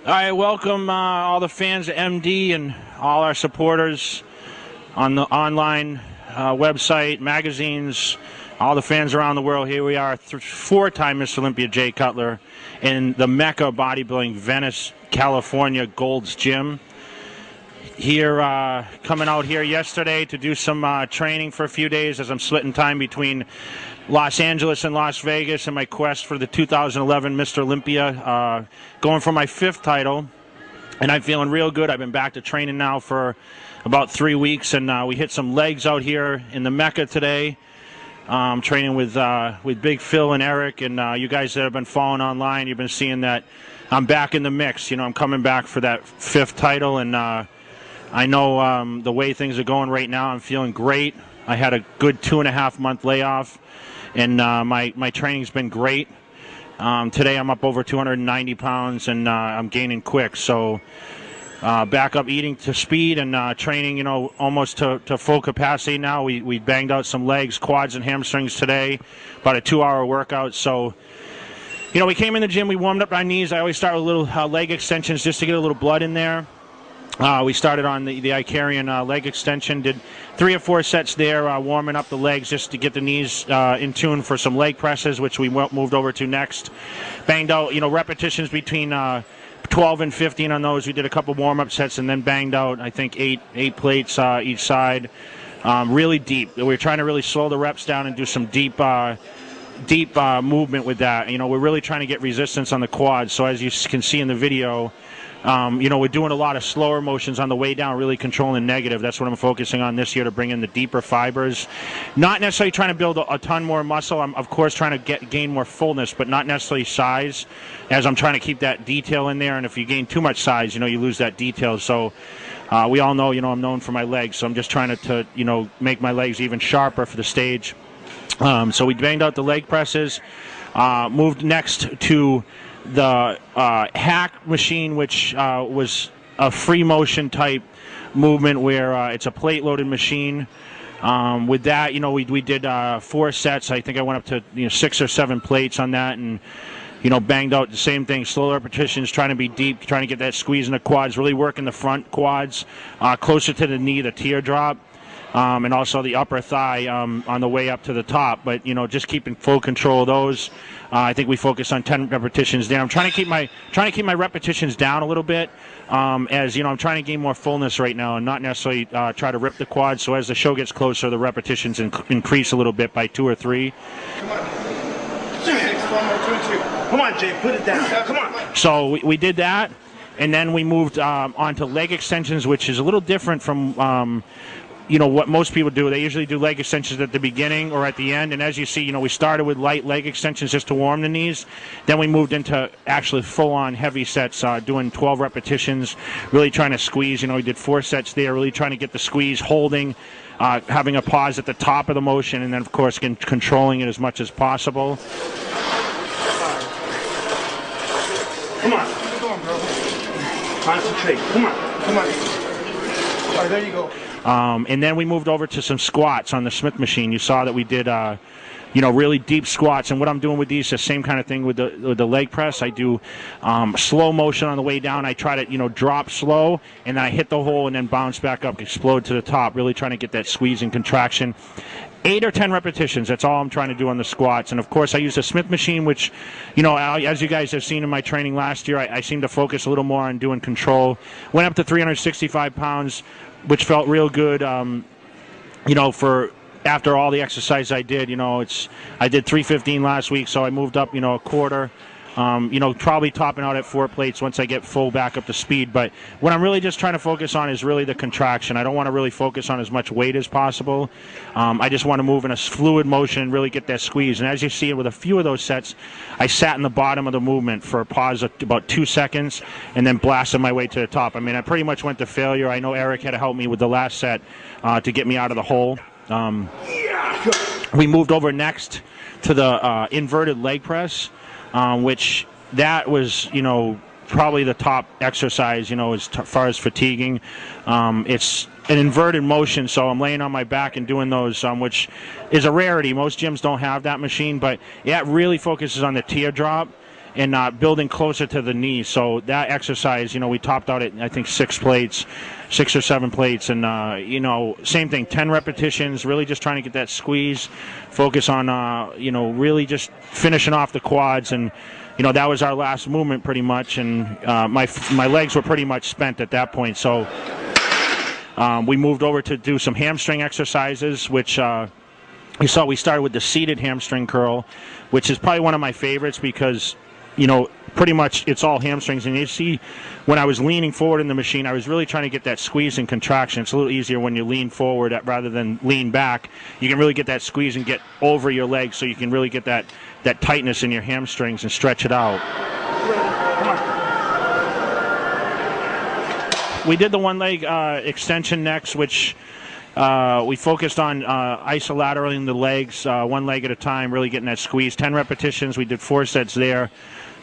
All right, welcome all the fans of MD and all our supporters on the online website, magazines, all the fans around the world. Here we are, four-time Mr. Olympia Jay Cutler in the Meca Bodybuilding, Venice, California, Gold's Gym. Here, coming out here yesterday to do some training for a few days as I'm splitting time between Los Angeles and Las Vegas in my quest for the 2011 Mr. Olympia, going for my 5th title, and I'm feeling real good. I've been back to training now for about 3 weeks, and we hit some legs out here in the Meca today. Training with Big Phil and Eric, and you guys that have been following online, you've been seeing that I'm back in the mix. You know, I'm coming back for that 5th title, and I know the way things are going right now, I'm feeling great. I had a good 2.5-month layoff, and my training's been great. Today I'm up over 290 pounds, and I'm gaining quick. So back up eating to speed and training, you know, almost to full capacity now. We banged out some legs, quads, and hamstrings today, about a 2-hour workout. So, you know, we came in the gym, we warmed up our knees. I always start with little leg extensions just to get a little blood in there. We started on the Icarian leg extension, did 3 or 4 sets there, warming up the legs just to get the knees in tune for some leg presses, which we moved over to next. Banged out, you know, repetitions between 12 and 15 on those. We did a couple warm-up sets and then banged out, I think, 8 plates each side. Really deep. We were trying to really slow the reps down and do some deep movement with that. You know, we're really trying to get resistance on the quads. So as you can see in the video, you know, we're doing a lot of slower motions on the way down, really controlling the negative. That's what I'm focusing on this year, to bring in the deeper fibers. Not necessarily trying to build a ton more muscle. I'm, of course, trying to gain more fullness, but not necessarily size, as I'm trying to keep that detail in there. And if you gain too much size, you know, you lose that detail. So we all know, you know, I'm known for my legs, so I'm just trying to you know, make my legs even sharper for the stage. So we banged out the leg presses, moved next to the hack machine, which was a free motion type movement where it's a plate loaded machine. With that, you know, we did 4 sets. I think I went up to, you know, 6 or 7 plates on that, and, you know, banged out the same thing, slow repetitions, trying to be deep, trying to get that squeeze in the quads, really working the front quads, closer to the knee, the teardrop. And also the upper thigh on the way up to the top. But, you know, just keeping full control of those. I think we focus on 10 repetitions there. I'm trying to keep my repetitions down a little bit, as, you know, I'm trying to gain more fullness right now and not necessarily try to rip the quads. So as the show gets closer, the repetitions increase a little bit by 2 or 3. Come on. Come on, Jay, put it down. Come on. So we did that, and then we moved on to leg extensions, which is a little different from you know, what most people do. They usually do leg extensions at the beginning or at the end, and as you see, you know, we started with light leg extensions just to warm the knees. Then we moved into actually full-on heavy sets, doing 12 repetitions, really trying to squeeze. You know, we did 4 sets there, really trying to get the squeeze, holding, having a pause at the top of the motion, and then, of course, controlling it as much as possible. Come on. Keep going, bro. Concentrate. Come on. Come on. All right, there you go. And then we moved over to some squats on the Smith machine. You saw that we did, you know, really deep squats. And what I'm doing with these is the same kind of thing with the leg press. I do slow motion on the way down. I try to, you know, drop slow, and then I hit the hole and then bounce back up, explode to the top, really trying to get that squeeze and contraction. 8 or 10 repetitions, that's all I'm trying to do on the squats. And, of course, I use the Smith machine, which, you know, as you guys have seen in my training last year, I seem to focus a little more on doing control. Went up to 365 pounds, which felt real good, you know, for after all the exercise I did. You know, I did 315 last week, so I moved up, you know, a quarter. You know, probably topping out at 4 plates once I get full back up to speed. But what I'm really just trying to focus on is really the contraction. I don't want to really focus on as much weight as possible. I just want to move in a fluid motion and really get that squeeze. And as you see with a few of those sets, I sat in the bottom of the movement for a pause of about 2 seconds and then blasted my way to the top. I mean, I pretty much went to failure. I know Eric had to help me with the last set to get me out of the hole. We moved over next to the inverted leg press. Which that was, you know, probably the top exercise, you know, as far as fatiguing. It's an inverted motion, so I'm laying on my back and doing those, which is a rarity. Most gyms don't have that machine, but yeah, it really focuses on the teardrop and building closer to the knee. So that exercise, you know, we topped out at, I think, 6 or 7 plates, and you know, same thing, 10 repetitions, really just trying to get that squeeze, focus on, you know, really just finishing off the quads. And you know, that was our last movement pretty much, and my legs were pretty much spent at that point. So we moved over to do some hamstring exercises, which you saw we started with the seated hamstring curl, which is probably one of my favorites because, you know, pretty much it's all hamstrings. And you see, when I was leaning forward in the machine, I was really trying to get that squeeze and contraction. It's a little easier when you lean forward rather than lean back. You can really get that squeeze and get over your legs, so you can really get that tightness in your hamstrings and stretch it out. We did the one leg extension next, which we focused on isolateraling the legs, one leg at a time, really getting that squeeze. 10 repetitions. We did 4 sets there.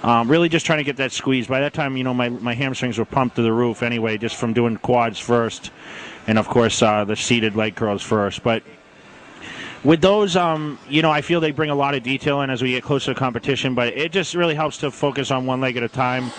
Really just trying to get that squeeze. By that time, you know, my hamstrings were pumped to the roof anyway, just from doing quads first, and of course the seated leg curls first. But with those, you know, I feel they bring a lot of detail in as we get closer to competition, but it just really helps to focus on one leg at a time.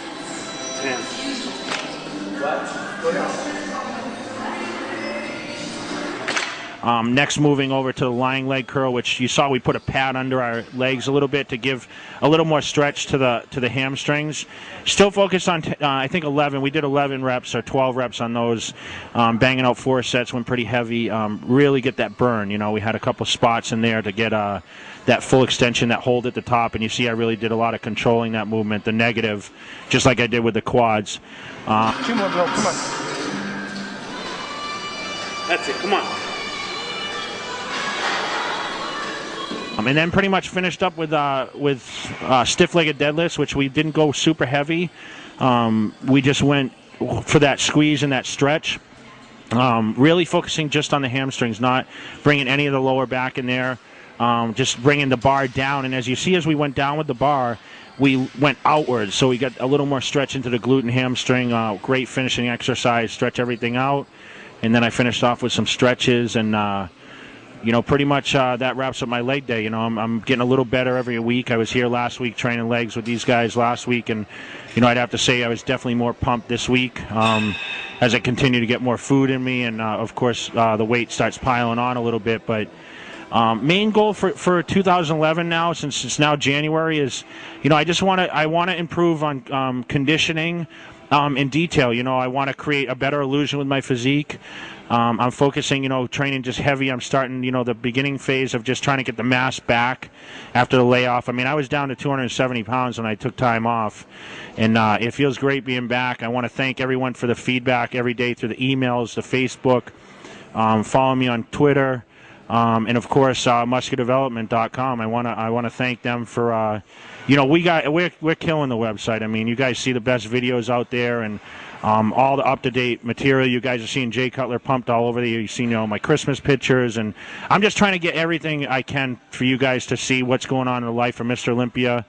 Next, moving over to the lying leg curl, which you saw we put a pad under our legs a little bit to give a little more stretch to the hamstrings. Still focused on, I think 11. We did 11 reps or 12 reps on those, banging out 4 sets, went pretty heavy. Really get that burn. You know, we had a couple spots in there to get that full extension, that hold at the top, and you see I really did a lot of controlling that movement, the negative, just like I did with the quads. 2 more, Bill. Come on. That's it. Come on. And then pretty much finished up with stiff-legged deadlifts, which we didn't go super heavy. We just went for that squeeze and that stretch. Really focusing just on the hamstrings, not bringing any of the lower back in there. Just bringing the bar down. And as you see, as we went down with the bar, we went outwards. So we got a little more stretch into the glute and hamstring. Great finishing exercise, stretch everything out. And then I finished off with some stretches, and you know, pretty much that wraps up my leg day. You know, I'm getting a little better every week. I was here last week training legs with these guys last week, and, you know, I'd have to say I was definitely more pumped this week as I continue to get more food in me, and, of course, the weight starts piling on a little bit. But main goal for 2011 now, since it's now January, is, you know, I want to improve on conditioning in detail. You know, I want to create a better illusion with my physique. I'm focusing, you know, training just heavy. I'm starting, you know, the beginning phase of just trying to get the mass back after the layoff. I mean, I was down to 270 pounds when I took time off, and it feels great being back. I want to thank everyone for the feedback every day through the emails, the Facebook. Follow me on Twitter, and of course, MuscleDevelopment.com. I want to thank them for, you know, we're killing the website. I mean, you guys see the best videos out there, and all the up-to-date material. You guys are seeing Jay Cutler pumped all over there. You've seen, you know, my Christmas pictures, and I'm just trying to get everything I can for you guys to see what's going on in the life of Mr. Olympia.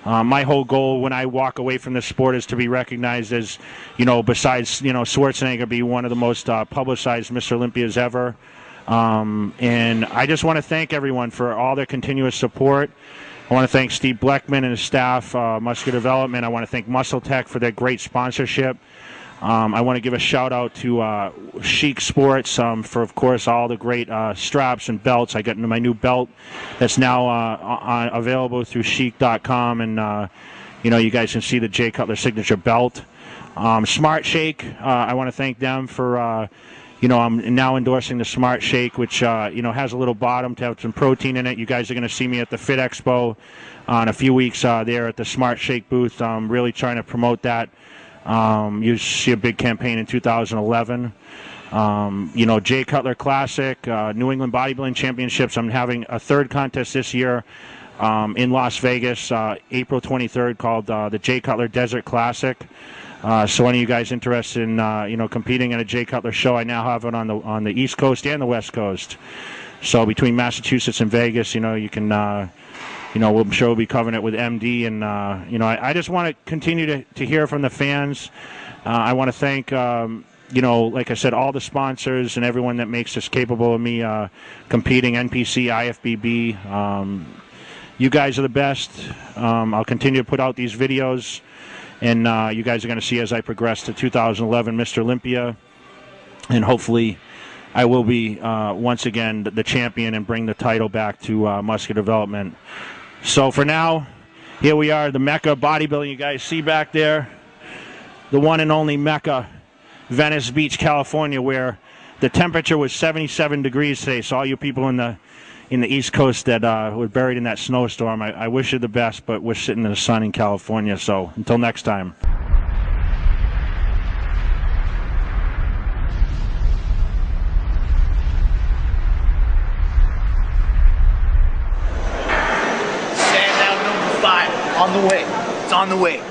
My whole goal when I walk away from this sport is to be recognized as, you know, besides, you know, Schwarzenegger, be one of the most publicized Mr. Olympias ever. And I just want to thank everyone for all their continuous support. I want to thank Steve Bleckman and his staff, Muscular Development. I want to thank Muscle Tech for their great sponsorship. I want to give a shout out to Chic Sports for, of course, all the great straps and belts. I got into my new belt that's now available through chic.com, and you know, you guys can see the Jay Cutler signature belt. Smart Shake, I want to thank them for, you know, I'm now endorsing the Smart Shake, which you know, has a little bottom to have some protein in it. You guys are going to see me at the Fit Expo in a few weeks there at the Smart Shake booth. I'm really trying to promote that. You see a big campaign in 2011. You know, Jay Cutler Classic, New England Bodybuilding Championships. I'm having a 3rd contest this year in Las Vegas, April 23rd, called the Jay Cutler Desert Classic. So any of you guys interested in you know, competing in a Jay Cutler show, I now have it on the East Coast and the West Coast. So between Massachusetts and Vegas, you know, you can. You know, I'm sure we'll be covering it with MD, and you know, I just want to continue to hear from the fans. I want to thank, you know, like I said, all the sponsors and everyone that makes this capable of me competing. NPC, IFBB, You guys are the best. I'll continue to put out these videos, and you guys are going to see as I progress to 2011 Mr. Olympia, and hopefully I will be once again the champion and bring the title back to Muscular Development. So for now, here we are, the Mecca bodybuilding. You guys see back there, the one and only Mecca, Venice Beach, California, where the temperature was 77 degrees today. So all you people in the East Coast that were buried in that snowstorm, I wish you the best, but we're sitting in the sun in California. So until next time. Stand down number 5 on the way. It's on the way.